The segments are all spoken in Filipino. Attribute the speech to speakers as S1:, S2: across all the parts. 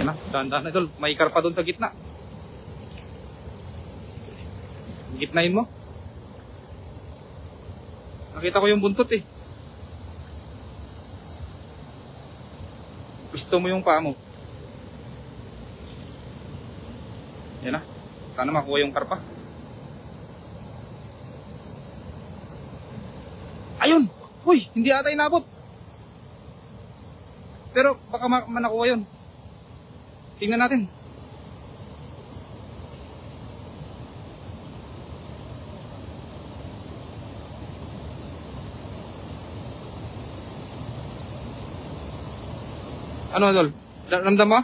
S1: Yan na, dahan-dahan idol. May karpa doon sa gitna. Gitnain mo. Nakita ko yung buntot eh. Gusto mo yung paa mo. Yan na. Sana makuha yung karpa. Ayun! Uy! Hindi ata inabot. Pero baka manakuha yun. Tingnan natin. Ano idol? Ramdam mo?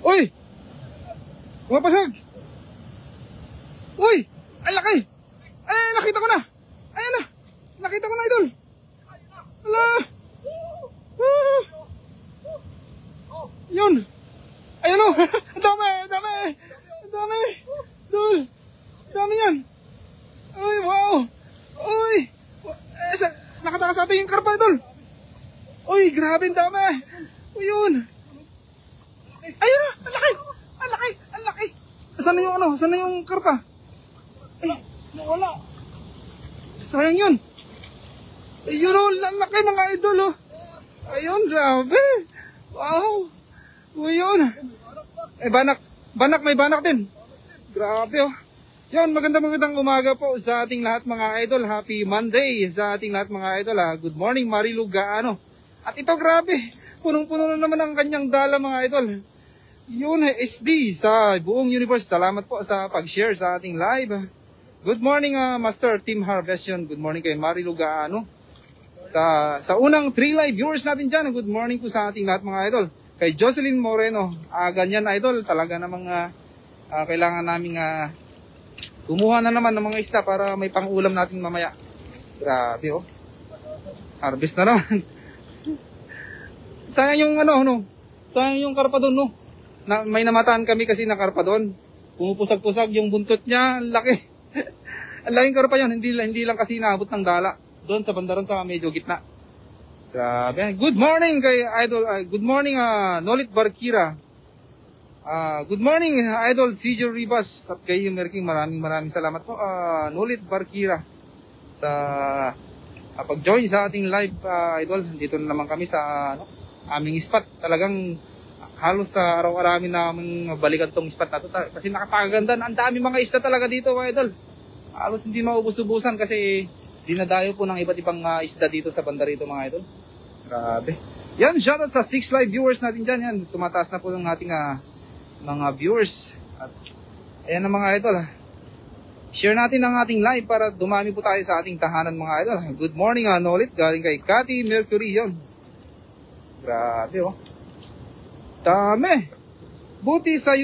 S1: Uy! Pumapasag! Uy! Ay laki! Ay nakita ko na! Ayan na! Nakita ko na idol! Hala! Ah! Yun! Ayan o! Ang dami! Ang dami! Ang dami! Idol! Ang dami yan! Uy! Wow! Uy! Nakataka sa atin yung karpa idol! Uy, grabe ang dami. Uy, yun. Ayun na, ang laki. Ang laki, ang laki. Saan na yung ano? Saan na yung karpa? Ay, nawala. Sayang yun. Ayun o, ang laki mga idol o. Ayun, grabe. Wow. Uy, yun. Eh, banak. Banak, may banak din. Grabe o. Yun, magandang umaga po sa ating lahat mga idol. Happy Monday sa ating lahat mga idol. Good morning, Marilu Gaano. At ito grabe, punong-puno na naman ang kanyang dala mga idol. Yun, SD sa buong universe. Salamat po sa pag-share sa ating live. Good morning Master Team Harvestion. Good morning kay Marilu Gaano. Sa unang 3 live viewers natin dyan, good morning po sa ating lahat mga idol. Kay Jocelyn Moreno, ganyan idol, talaga namang kailangan naming kumuha na naman ng mga isda para may pang-ulam natin mamaya. Grabe oh. Harvest na naman. Sayang yung sayang yung karpa doon no. May namataan kami kasi na karpa doon. Pumupusag-pusag yung buntot niya, ang laki. Ang laking karpa yun, hindi lang kasi naabot ng dala. Doon sa bandaron sa medyo gitna. Grabe. Good morning kay Idol, good morning Nolit Barkira. Good morning Idol CJ Rivas at kay Merking, maraming salamat po Nolit Barkira sa pag-join sa ating live idol. Dito na naman kami sa aming spot. Talagang halos sa araw-araw namin balikan tong spot na to kasi nakapaganda. Ang dami mga isda talaga dito mga idol. Halos hindi maubos-ubusan kasi dinadayo po ng iba't ibang isda dito sa banda rito mga idol. Grabe. Yan, shoutout sa 6 live viewers natin dyan. Yan, tumataas na po ng ating mga viewers. At ayan na mga idol. Share natin ang ating live para dumami po tayo sa ating tahanan mga idol. Good morning Nolit, galing kay Cathy Mercury yon. Grabe oh. Dami. Buti sa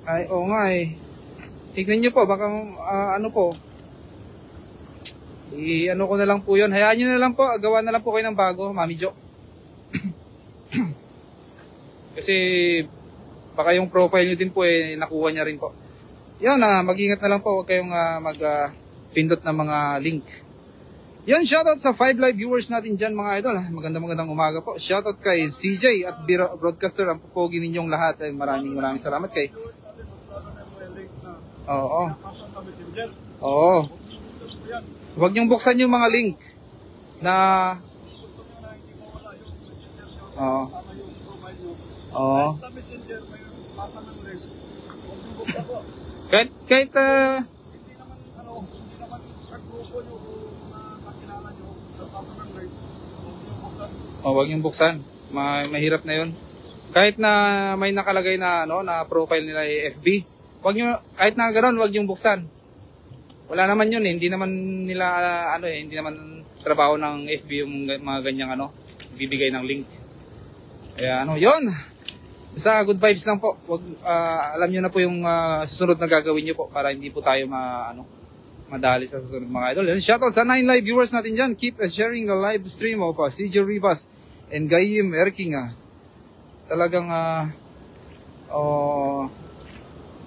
S1: ay oo nga eh. Tignan nyo po, baka ano po. Ano ko na lang po yun. Hayaan nyo na lang po, gawa na lang po kayo ng bago, Mami Jo. Kasi baka yung profile nyo din po eh, nakuha niya rin po. Yan, mag-ingat na lang po, huwag kayong pindot ng mga link. Yan, shoutout sa 5 live viewers natin dyan mga idol. Magandang umaga po. Shoutout kay CJ at Broadcaster, ang pupogi ninyong lahat. Maraming salamat kay. Oo. Oo. Huwag niyong buksan yung mga link na oo. Oo. Kahit huwag niyong buksan. Mahirap na 'yon. Kahit na may nakalagay na na profile nila ay FB, huwag niyo kahit na ganoon, huwag niyong buksan. Wala naman 'yun eh. Hindi naman nila hindi naman trabaho ng FB yung mga ganyang bibigay ng link. Kaya 'yon. Sa good vibes lang po. Wag alam niyo na po yung susunod na gagawin niyo po para hindi po tayo madali sa susunod mga idol. Shoutout sa 9 live viewers natin dyan. Keep sharing the live stream of CJ Rivas and Gayim Erking. Talagang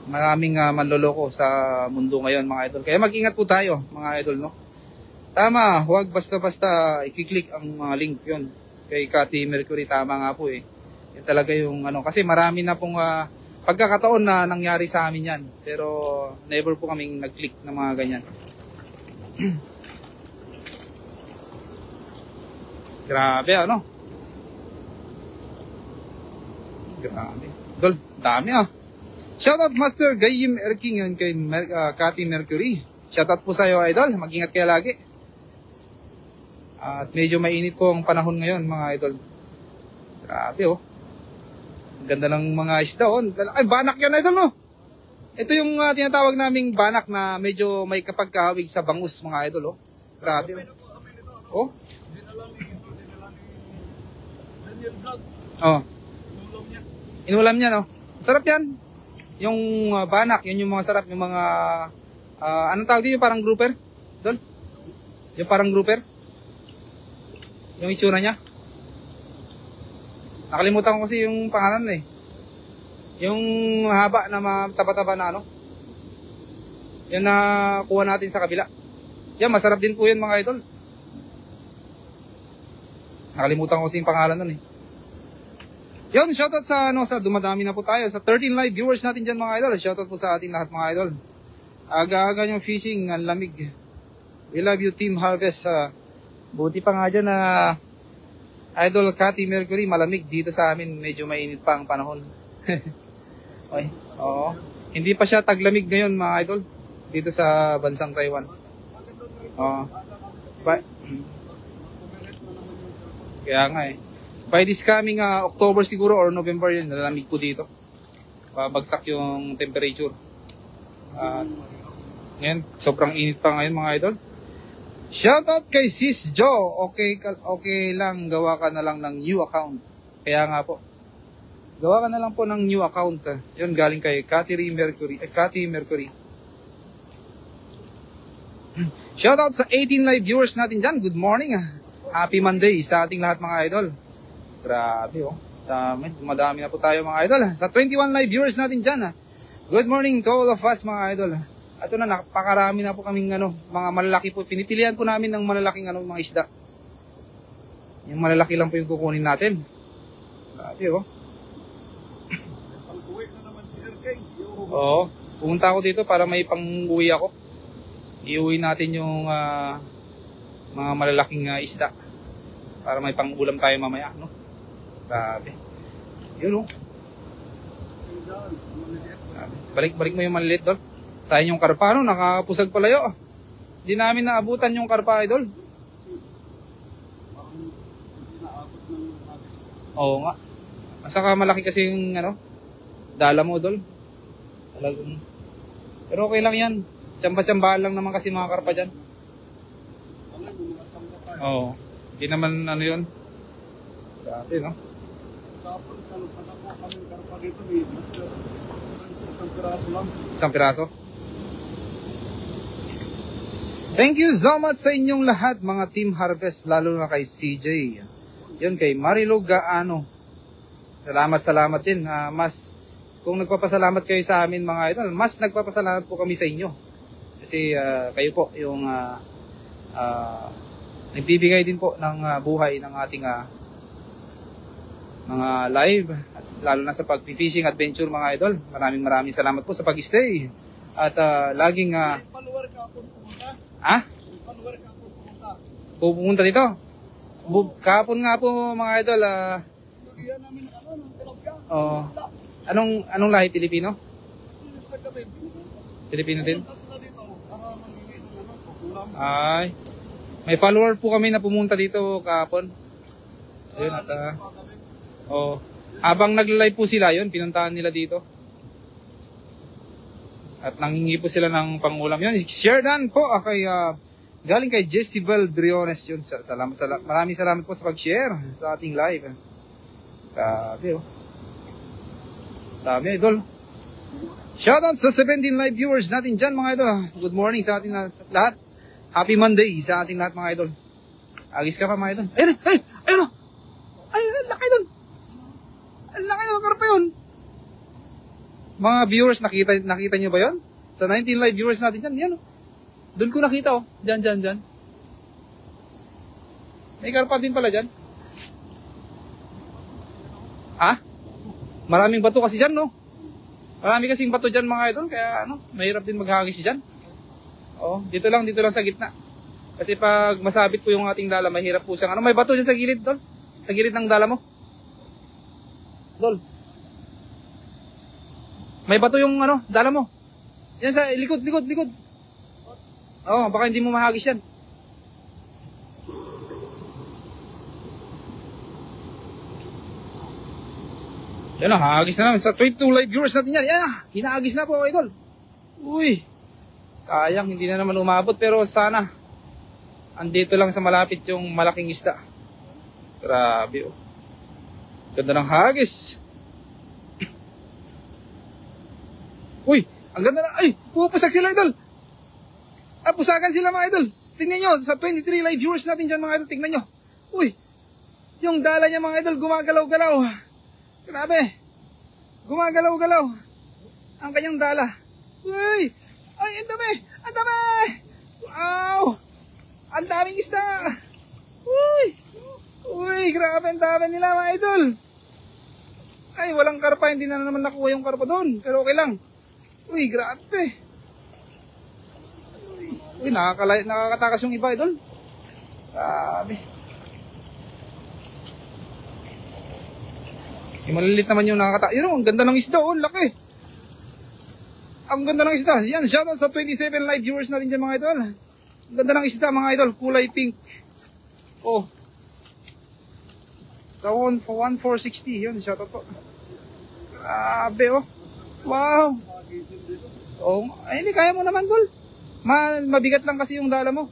S1: maraming manloloko sa mundo ngayon mga idol. Kaya mag-ingat po tayo mga idol no. Tama, huwag basta-basta i-click ang mga link yun. Kay Cathy Mercury, tama nga po eh. Yan talaga yung ano, kasi marami na pong pagkakataon na nangyari sa amin yan. Pero never po kaming nag-click ng mga ganyan. Grabe ano? Grabe. Dol, dami ah. Shoutout Master Gayim Erking yun kay Cathy Mercury. Shoutout po sa iyo idol. Mag-ingat kayo lagi. At medyo mainit po ang panahon ngayon mga idol. Grabe oh. Ganda ng mga isda oh. Ay banak yan idol no. Ito yung tinatawag naming banak na medyo may kapagkahawig sa bangus mga idol oh. Grabe oh. Oh. Oh. Inulam niya no. Sarap yan. Yung banak, yun yung mga sarap, yung mga anong tawag dito, yung parang grouper? Dol? Yung parang grouper? Yung itsura niya. Nakalimutan ko kasi yung pangalan eh. Yung haba na mataba-taba na ano. Yan na kuha natin sa kabila. Yan, masarap din po yan mga idol. Nakalimutan ko kasi yung pangalan nun eh. Yun, shoutout sa dumadami na po tayo. Sa 13 live viewers natin dyan mga idol. Shoutout po sa ating lahat mga idol. Aga-aga yung fishing, ang lamig. We love you Team Harvest. Buti pa nga dyan na Idol Cathy Mercury, malamig dito sa amin. Medyo mainit pa ang panahon. Okay. Oo. Hindi pa siya taglamig ngayon mga idol. Dito sa bansang Taiwan. Oo. Kaya nga eh. By this coming October siguro or November yun, nalamig po dito. Babagsak yung temperature. Ngayon, sobrang init pa ngayon mga idol. Shoutout kay Sis Jo. Okay lang, gawa ka na lang ng new account. Kaya nga po. Gawa ka na lang po ng new account. Yun, galing kay Cathy Mercury. Shoutout sa 18 live viewers natin dyan. Good morning. Happy Monday sa ating lahat mga idol. Grabe oh. Madami na po tayo mga idol. Sa 21 live viewers natin dyan. Good morning to all of us mga idol. Ito na, napakarami na po kaming mga malalaki po. Pinipilian po namin ng malalaking mga isda. Yung malalaki lang po yung kukunin natin. Grabe oh. Oo. Pumunta ako dito para may pang-uwi ako. Iuwi natin yung mga malalaking isda. Para may pang-ulam tayo mamaya, no? Grabe. Yun oh. Balik mo yung malilit doon. Sayang yung karpa, no? Nakapusag palayo. Hindi namin naabutan yung karpa, idol. Oo nga. Saka malaki kasi yung dala mo, idol. Talagang. Pero okay lang yan. Tsamba-tsambahan lang naman kasi mga karpa dyan. Oo. Hindi naman yun. Grabe, no? Isang piraso? Thank you so much sa inyong lahat mga Team Harvest, lalo na kay CJ. Yun kay Marilo Gaano. Salamat din. Kung nagpapasalamat kayo sa amin mga idol, mas nagpapasalamat po kami sa inyo. Kasi kayo po yung nagbibigay din po ng buhay ng ating mga live, lalo na sa pag-fishing adventure mga idol. Maraming salamat po sa pag-stay. At laging pupunta dito. Kahapon nga po mga idol. Anong lahi? Pilipino? Pilipino din? Ay. May follower po kami na pumunta dito kahapon. Ayun at habang nagla-live po sila yun, pinuntahan nila dito. At nangingi po sila ng pangulam yun. Share dan po kay galing kay Jessibel Briones yun. Maraming salamat po sa pag-share sa ating live. Grabe oh. Dami idol. Shoutout sa 17 live viewers natin dyan mga idol. Good morning sa ating lahat. Happy Monday sa ating lahat mga idol. Agis ka pa mga idol. Ayun! Ay, laki doon! Ang laki ng karpa yun! Mga viewers, nakita nyo ba yun? Sa 19 live viewers natin dyan, yan oh. Doon ko nakita oh. Dyan. May karpa din pala dyan. Ha? Maraming bato kasi dyan, no? Marami kasing bato dyan mga idol, kaya ano, mahirap din maghagis dyan. Oh, dito lang sa gitna. Kasi pag masabit po yung ating dala, mahirap po siyang ano, may bato dyan sa gilid, Dol. Sa gilid ng dala mo. Dol. May bato yung ano, dala mo. Yan sa likod. Oh, baka hindi mo mahagis yan. Yan na, hagis na namin. Sa 22 live viewers natin yan. Yan na, hinahagis na po, idol. Uy. Sayang, hindi na naman umabot. Pero sana, andito lang sa malapit yung malaking isda. Grabe, oh. Ganda ng hagis. Uy, ang ganda na. Ay, pupusag sila, idol. Pusagan sila, mga idol. Tingnan nyo, sa 23 live viewers natin dyan, mga idol. Tingnan nyo. Uy, yung dala niya, mga idol, gumagalaw-galaw. Grabe. Gumagalaw-galaw. Ang kanyang dala. Uy, ay, ang dami. Ang dami. Wow. Ang daming isda. Uy, grabe, ang dami nila, mga idol. Ay, walang karpa. Hindi na naman nakuha yung karpa doon. Pero okay lang. Uy, grabe. Uy, nakakatakas yung iba, idol. Grabe. Yung malilit naman yung nakakatakas. Yun, ang ganda ng isda, oh, laki. Ang ganda ng isda. Yan, shoutout sa 27 live viewers natin dyan, mga idol. Ang ganda ng isda, mga idol. Kulay pink. Oh. Sa 1460, yun, shoutout po. Grabe, oh. Wow. Oh, ay, hindi, kaya mo naman, Dol. Mabigat lang kasi yung dala mo.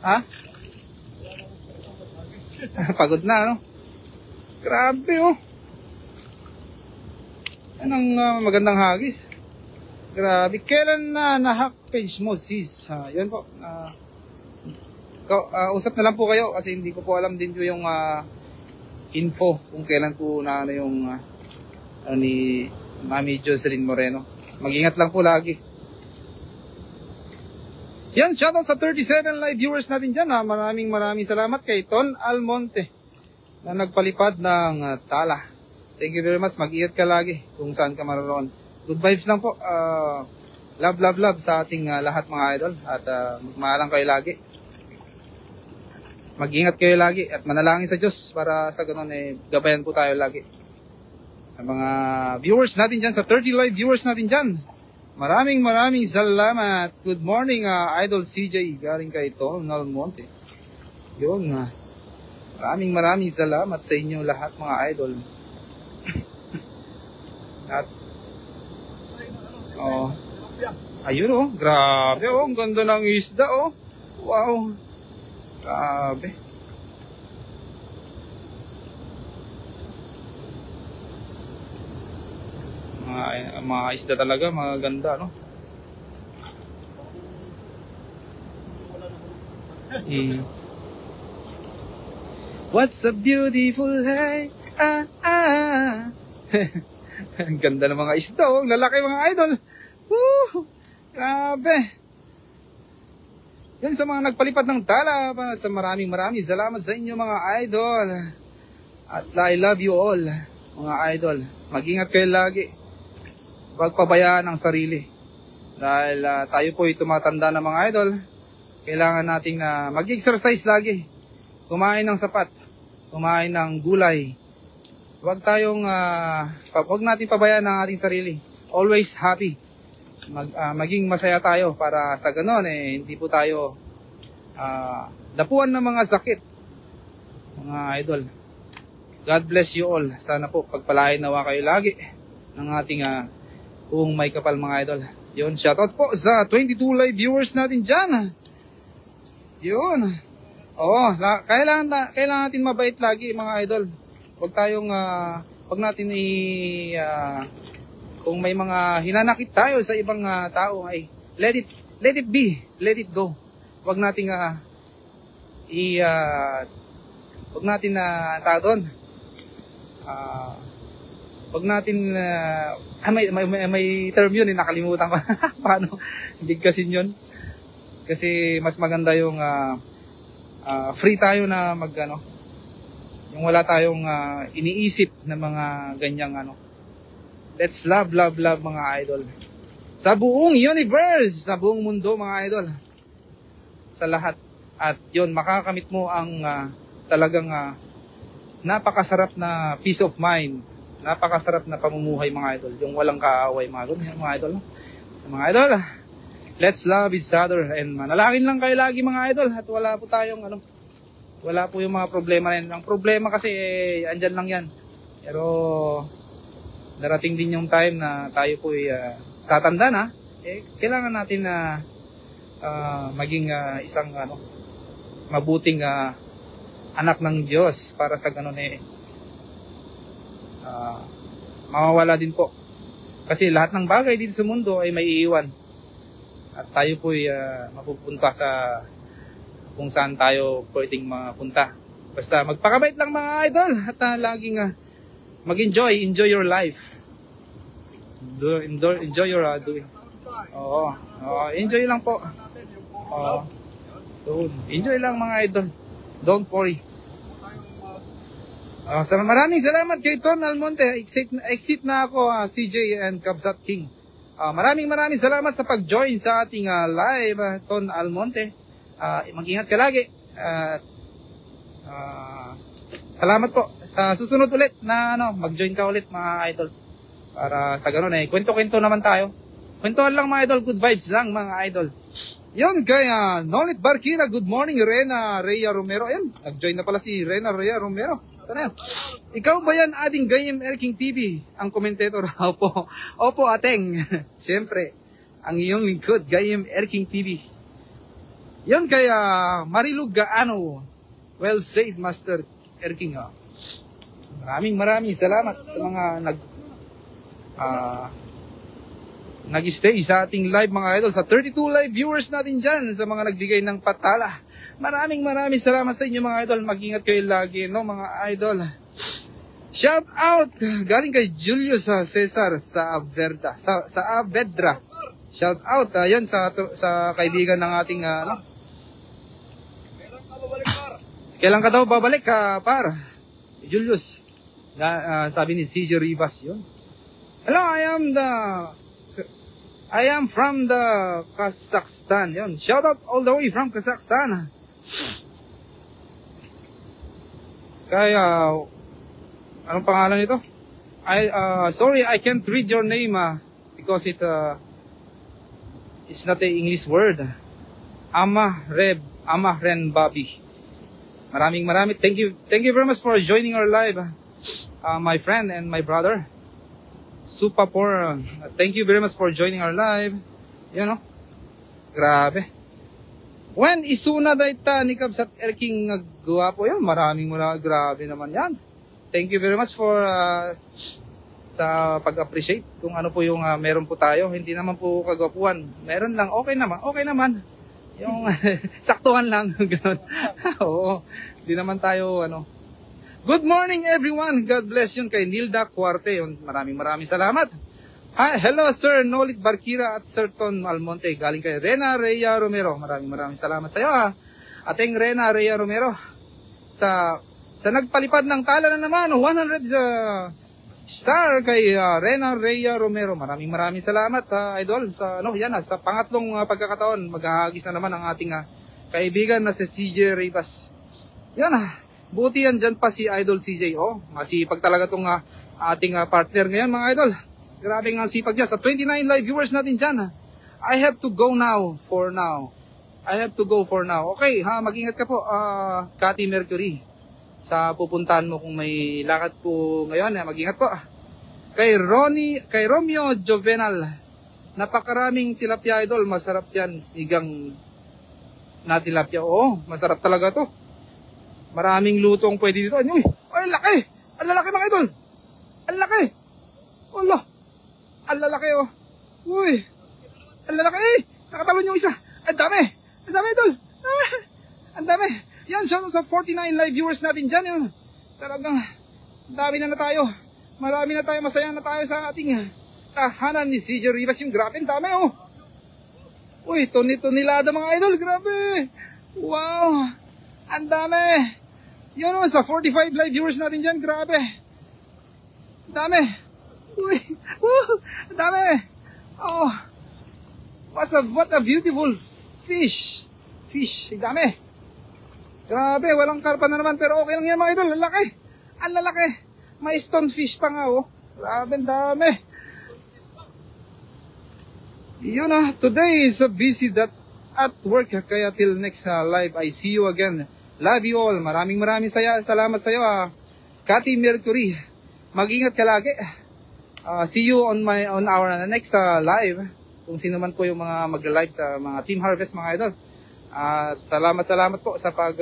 S1: Ha? Pagod na, ano? Grabe, oh. Yan ang magandang hagis. Grabe. Kailan na-hack page mo, sis? Yun po. Usap na lang po kayo kasi hindi ko po alam din po yung info kung kailan po na ano yung ni Mami Jocelyn Moreno. Mag-ingat lang po lagi. Yan, shoutout sa 37 live viewers natin dyan. Maraming salamat kay Ton Almonte na nagpalipad ng tala. Thank you very much. Mag-ingat ka lagi kung saan ka maroon. Good vibes lang po. Love sa ating lahat, mga idol. At magmahalang kayo lagi. Mag-ingat kayo lagi at manalangin sa Diyos para sa ganun gabayan po tayo lagi. Sa mga viewers natin dyan, sa 30 live viewers natin dyan, maraming salamat. Good morning, Idol CJ, galing kay Ton Almonte. Yun, maraming salamat sa inyo lahat, mga idol. At, oh, ayun, oh, grabe, oh, ang ganda ng isda, oh. Wow, grabe. Mga isda talaga, mga ganda, no? What's a beautiful life? Ang ganda ng mga isda, oh. Lalaki, mga idol. Woo! Grabe. Yan sa mga nagpalipad ng tala. Sa maraming salamat sa inyo, mga idol. At I love you all, mga idol. Mag-ingat kayo lagi. Huwag pabayaan ang sarili. Dahil tayo po ay tumatanda na, mga idol. Kailangan nating mag-exercise lagi. Kumain ng sapat. Kumain ng gulay. Huwag natin pabayaan ang ating sarili. Always happy. Maging masaya tayo para sa ganon hindi po tayo dapuan ng mga sakit. Mga idol. God bless you all. Sana po pagpalain nawa kayo lagi ng ating kung may kapal, mga idol. Yun, shoutout po sa 22 live viewers natin dyan. Yun. Oo, kailangan natin mabait lagi, mga idol. Huwag natin kung may mga hinanakit tayo sa ibang tao, ay let it be, let it go. Huwag natin tao doon. Huwag natin may term yun, nakalimutan ko. Paano bigkasin yun? Kasi mas maganda yung free tayo na mag ano, yung wala tayong iniisip na mga ganyang ano. Let's love mga idol. Sa buong universe, sa buong mundo mga idol. Sa lahat. At yun, makakamit mo ang talagang napakasarap na peace of mind. Napakasarap na pamumuhay mga idol. Yung walang kaaway mga idol. Mga idol, let's love each other. And manalangin lang kayo lagi mga idol. At wala po tayong ano, wala po yung mga problema na yun. Ang problema kasi andyan lang yan. Pero darating din yung time na tayo po tatanda na. Kailangan natin na maging isang ano, mabuting anak ng Diyos para sa ganun mawawala din po. Kasi lahat ng bagay dito sa mundo ay may iiwan. At tayo po mapupunta sa kung saan tayo pwedeng mapunta. Basta magpakabait lang mga idol at laging enjoy your life. Enjoy your doing. Oo. Enjoy lang po. Enjoy lang mga idol. Don't worry. Maraming salamat kay Ton Almonte. Exit na ako, CJ and Kabsat King. Maraming salamat sa pag-join sa ating live, Ton Almonte. Mag-ingat ka lagi. Salamat po. Sa susunod ulit na mag-join ka ulit mga idol. Para sa ganun kwento-kwento naman tayo. Kwentuhan lang mga idol, good vibes lang mga idol. Yun kaya Nolit Barkira, good morning Rena Rhea Romero. Ayun, nag-join na pala si Rena Rhea Romero. Sana yan? Ikaw ba yan ading Gayem Erking TV? Ang komentator. Opo ateng. Siyempre, ang iyong lingkod, Gayem Erking TV. Yun kaya Marilug Gaano. Well said Master Erking. Maraming salamat sa mga nag-stay sa ating live mga idol, sa 32 live viewers natin dyan, sa mga nagbigay ng patala. Maraming salamat sa inyo mga idol. Mag-ingat kayo lagi mga idol. Shout out galing kay Julius Cesar sa Avedra. Sa Avedra. Shout out yan sa kaibigan ng ating Kailan ka daw babalik par? Julius. Sabi ni CJ Rivas yun. Hello, I am from the Kazakhstan. Yun. Shout out all the way from Kazakhstan. Kaya, anong pangalan nito? Sorry, I can't read your name because it's not an English word. Amahren Babi. Maraming. Thank you very much for joining our live, my friend and my brother. Supapor, thank you very much for joining our live. Yan grabe. When isuna dayta ni Kabsat Erking nagguwapo yan, maraming grabe naman yan. Thank you very much for sa pag-appreciate kung ano po yung meron po tayo. Hindi naman po kagwapuan. Meron lang, okay naman. Yung saktuhan lang. Ganun. Oo. Hindi naman tayo Good morning everyone. God bless yun kay Nilda Cuarte. Maraming salamat. Hi, hello Sir Nolit Barkira at Sir Ton Almonte. Galing kay Rena Rhea Romero. Maraming salamat sa iyo Ating Rena Rhea Romero. Sa nagpalipad ng tala na naman 100 star kay Rena Rhea Romero. Maraming salamat idol sa sa pangatlong pagkakataon maghahagis na naman ang ating kaibigan na si CJ Rivas. Yan buti yan dyan pa si Idol CJ. Masipag talaga tong ating partner ngayon mga idol. Grabe nga sipag niya. Sa 29 live viewers natin dyan. I have to go now for now. Okay, mag-ingat ka po, Cathy Mercury. Sa pupuntahan mo kung may lakad po ngayon, mag-ingat po. Kay Romeo Jovenal. Napakaraming tilapia idol. Masarap yan. Sigang na tilapia. Masarap talaga to. Maraming lutong pwede dito. Ay, laki! Ang lalaki mga idol! Ang laki! Allah! Ang lalaki Uy! Ang lalaki Nakatalon yung isa! Ang dami idol! Ang dami! Yan, shout out sa 49 live viewers natin dyan yun. Talagang dami na tayo. Marami na tayo. Masaya na tayo sa ating tahanan ni CJ Rivas. Yung grabe, ang dami Uy, tonilada mga idol. Grabe! Wow! Ang dami. Yun o, sa 45 live viewers natin dyan. Grabe. Ang dami. Uy. Ang dami. Oh. What a beautiful fish. Fish. Ang dami. Grabe, walang karpa na naman. Pero okay lang yan mga idol. Ang laki. Ang lalaki. May stonefish pa nga oh. Grabe, ang dami. Yun na, today is a busy at work. Kaya till next live, I see you again. Love you all. Maraming salamat sa iyo. Cathy Mercury. Mag-ingat ka lagi. See you on our next live. Kung sino man po yung mga mag-live sa mga Team Harvest mga idol. At salamat po sa pag...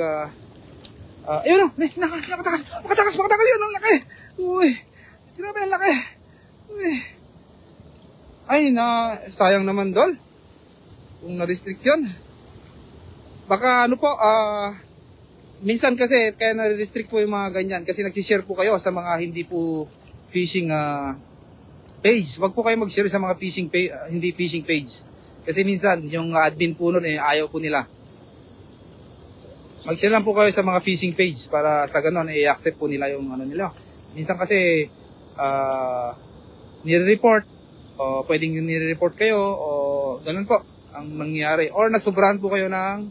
S1: ayun o! Makatakas yun! Ang laki! Uy! Grabe, ang laki! Uy! Ay, sayang naman dol. Kung na-restrict yun. Baka ano po, minsan kasi kaya na-restrict po yung mga ganyan. Kasi nagsishare po kayo sa mga hindi po fishing page. Wag po kayo mag-share sa mga fishing page, hindi fishing page. Kasi minsan, yung admin po nun, ayaw po nila. Mag-share lang po kayo sa mga fishing page para sa ganun, i-accept po nila yung ano nila. Minsan kasi, nire-report, o pwedeng nire-report kayo, o ganun po ang nangyayari. Or nasubrahan po kayo ng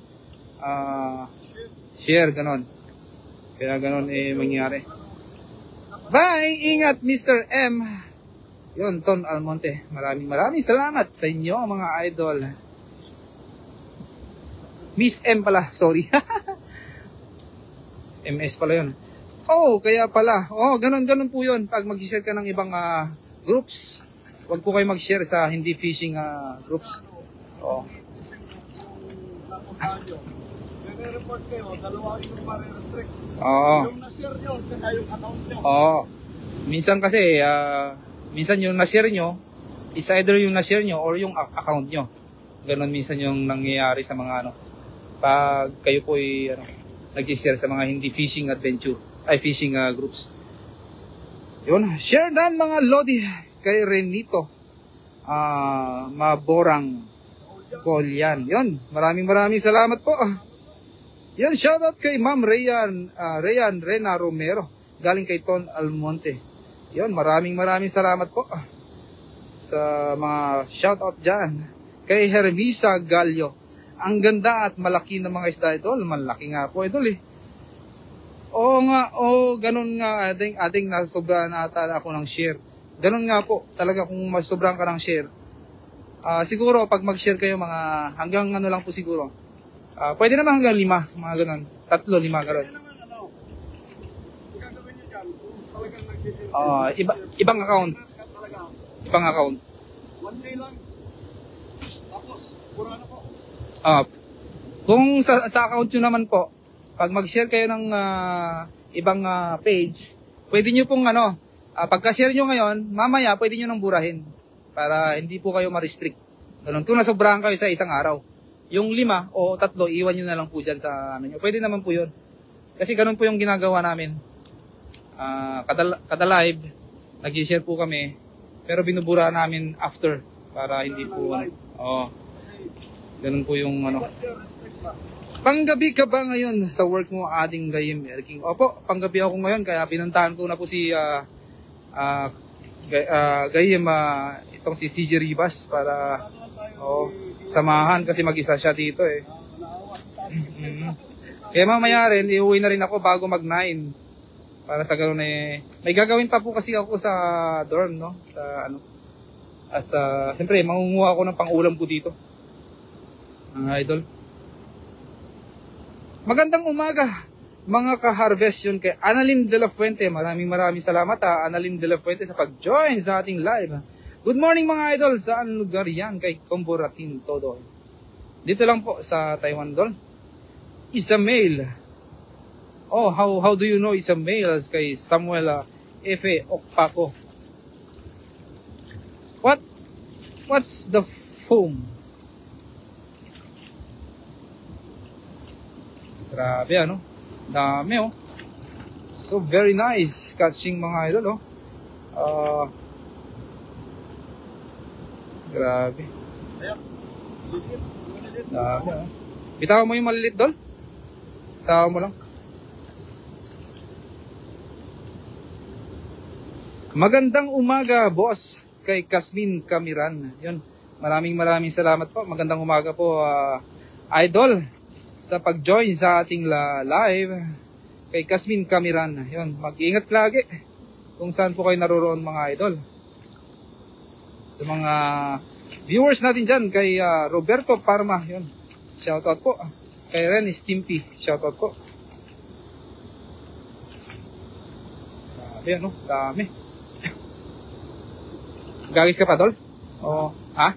S1: share, ganun. Kaya ganun mangyayari. Bye! Ingat, Mr. M. Yun, Ton Almonte. Maraming salamat sa inyo, mga idol. Miss M pala, sorry. MS pala yun. Oh, kaya pala. Oh, ganun po yun. Pag mag-share ka ng ibang groups, wag po kayo mag-share sa hindi fishing groups. Oh.
S2: Report kayo, dalawa yung pare-restrict.
S1: Oo.
S2: Yung na-share nyo, saka yung account nyo.
S1: Oo. Minsan kasi, minsan yung na-share nyo, is either yung na-share nyo or yung account nyo. Ganon minsan yung nangyayari sa mga ano. Pag kayo po ay nag-share sa mga hindi fishing adventure, fishing groups. Yun, share dan mga Lodi kay Renito. Maborang Kolyan. Yun, maraming salamat po. Yan, shoutout kay Ma'am Rena Romero. Galing kay Ton Almonte. Yan, maraming salamat po sa mga shoutout dyan. Kay Hermisa Gallo. Ang ganda at malaki ng mga isda idol. Malaki nga po idol eh. Oo nga, ganun nga ating nasobrahan ata ako ng share. Ganun nga po, talaga kung masobrahan ka ng share. Siguro pag mag-share kayo mga hanggang ano lang po siguro. Pwede naman hanggang 5, mga ganun. 3, 5 ganun. Ibang account. Ibang account.
S2: One day lang. Tapos, pura na po.
S1: Kung sa account nyo naman po, pag mag-share kayo ng ibang page, pwede nyo pong pagka-share nyo ngayon, mamaya pwede nyo nang burahin para hindi po kayo ma-restrict. Ganun. Kung nasobrahan kayo sa isang araw, yung 5 o 3, iwan nyo na lang po dyan sa ano nyo. Pwede naman po yun. Kasi ganun po yung ginagawa namin. Kada live, nag-share po kami, pero binubura namin after para hindi po ganun po yung Panggabi ka ba ngayon sa work mo, ading Gayem Erking? Opo, panggabi ako ngayon, kaya pinuntahan ko na po si Gayem, itong si CJ Rivas para samahan kasi mag-isa siya dito eh. Kaya mamaya rin, iuwi na rin ako bago mag-9 para sa ganoon may gagawin pa po kasi ako sa dorm, no? At siyempre, mangunguha ako ng pang-ulam po dito. Mga idol. Magandang umaga, mga ka-harvest. Yun kay Annalyn De La Fuente. Maraming salamat Annalyn De La Fuente sa pag-join sa ating live. Good morning mga idol. Saan lugar yan? Kay Komboratin Todo. Dito lang po sa Taiwan, dol. Is a male. Oh, how do you know is a male? Kay Samuel F.A. Okpako. What's the foam? Grabe dami so very nice catching mga idol grabe dami bitaw mo yung malilit dol Tawa mo lang. Magandang umaga, boss. Kay Kasmin Kamiran. Yun. Maraming salamat po. Magandang umaga po, idol, sa pag-join sa ating live. Kay Kasmin Kamiran. Yun. Mag-ingat lagi kung saan po kayo naroroon, mga idol. Sa mga viewers natin dyan, kay Roberto Parma. Yun. Shoutout po. Kay Ren Stimpy. Shoutout po. Ayan, no? Dami. Gagis ka pa, tol? Oo. Ha?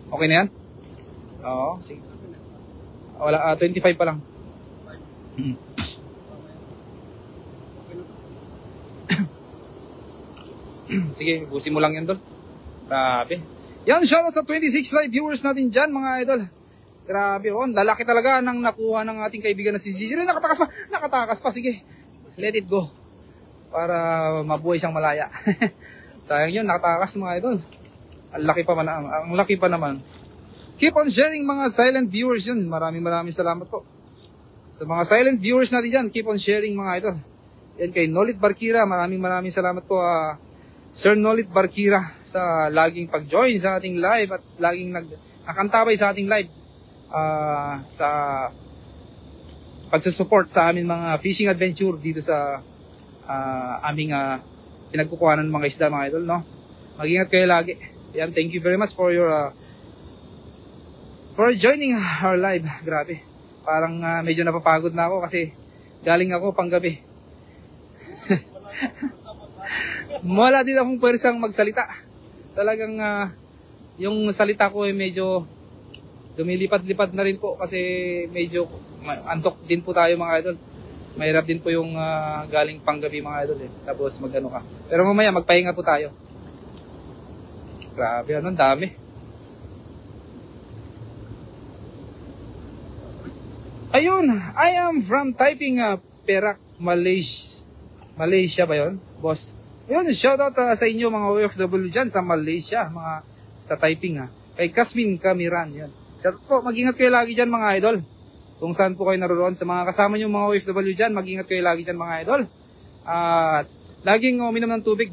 S1: Okay na yan? Oo, sige. Wala, 25 pa lang. Sige, busin mo lang yan, tol. Grabe. Yan, shoutout sa 26 live viewers natin dyan, mga idol. Grabe, oh. Lalaki talaga nang nakuha ng ating kaibigan na si Gigi. Nakatakas pa. Nakatakas pa, sige. Let it go. Para mabuhay siyang malaya. Sayang yun, nakatakas, mga idol. Ang laki pa naman. Keep on sharing, mga silent viewers yun. Maraming salamat po. Sa mga silent viewers natin dyan, keep on sharing, mga idol. Yan kay Nolit Barkira, maraming salamat po, Sir Nolit Barkira, sa laging pag-join sa ating live at laging nakantabay sa ating live, sa pagsusupport sa amin mga fishing adventure dito sa aming pinagkukuhanan ng mga isda, mga idol, no? Mag-ingat kayo lagi. Yan, thank you very much for your for joining our live. Grabe. Parang medyo napapagod na ako kasi galing ako panggabi. Wala din akong pwersang magsalita. Talagang yung salita ko ay medyo lumilipad-lipad na rin po kasi medyo antok din po tayo, mga idol. Mahirap din po yung galing panggabi, mga idol, eh. Tapos magano ka. Pero mamaya magpahinga po tayo. Grabe, ano, dami. Ayun, I am from Taiping, Perak, Malaysia ba yun, boss? Ayun, shoutout sa inyo, mga OFW dyan sa Malaysia, mga sa Taiping, kay Kasmin Kamiran, yun. Shoutout po, mag-ingat kayo lagi dyan, mga idol. Kung saan po kayo naroon, sa mga kasama nyo, mga OFW dyan, mag-ingat kayo lagi dyan, mga idol. At laging uminom ng tubig.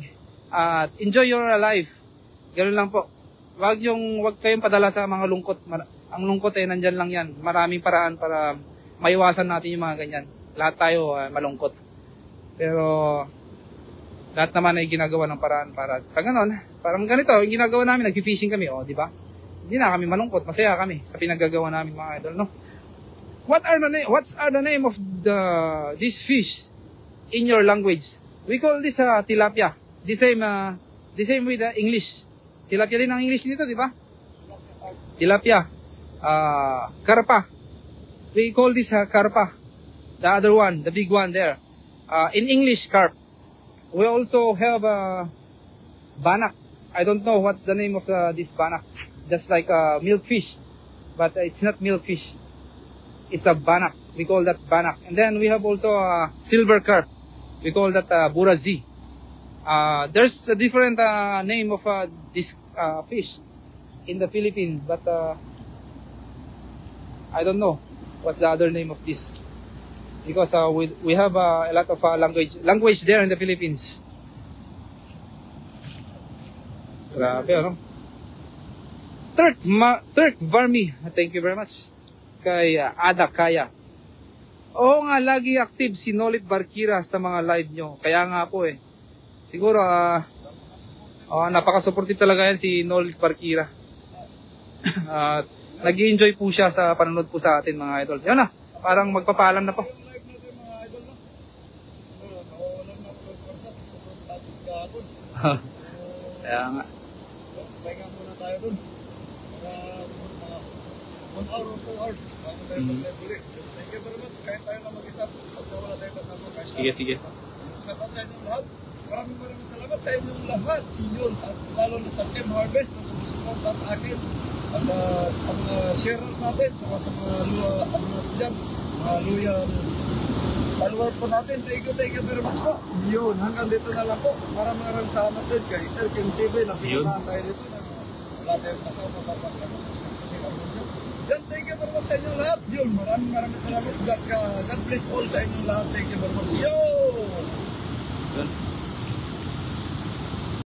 S1: At enjoy your life. Ganun lang po. Wag kayong padala sa mga lungkot. Ang lungkot ay nandyan lang yan. Maraming paraan para maiwasan natin yung mga ganyan. Lahat tayo malungkot. Pero lahat naman ay ginagawa ng paraan para sa ganon. Parang ganito, yung ginagawa namin, nag-fishing kami, di ba? Hindi na kami malungkot, masaya kami sa pinagagawa namin, mga idol, no? What's the name of this fish in your language? We call this tilapia. The same with English. Tilapia din ang English nito, di ba? Tilapia. Karpa. We call this karpa. The other one, the big one there. In English, carp. We also have banak. I don't know what's the name of this banak. Just like milkfish, but it's not milkfish. It's a banak. We call that banak. And then we have also silver carp. We call that burazi. There's a different name of this fish in the Philippines, but I don't know what's the other name of this, because we have a lot of language there in the Philippines. Grabe, ano? Turk Varmi, thank you very much. Kay Ada Kaya. Oo nga, lagi active si Nolit Barkira sa mga live nyo. Kaya nga po eh. Siguro, napaka-supportive talaga yan si Nolit Barkira. Nag-i-enjoy po siya sa panonood po sa atin, mga idol. Yan na, parang magpapaalam na po. Kaya nga.
S2: Pahinga muna tayo dun. 1 hour or 2 hours. Bago tayo mag-ulit. Thank you very much. Kahit tayo na mag-isa. Pagkawala tayo kasama.
S1: Sige.
S2: Salamat sa inyong lahat. Maraming salamat sa inyong lahat. Yun, lalo na sa Team Harvest na sumusuporta sa akin. At sa mga sharer natin, sa mga loyal follower po natin. Thank you very much po. Yun, hanggang dito na lang po. Maraming salamat din kay Elkin TV na pinuntahan tayo dito. Wala tayong kasama sa pagkakasama. Thank you very much. salamat sa inyong lahat. Yun, maraming salamat. God bless all sa inyong lahat. Thank you very much. Yun!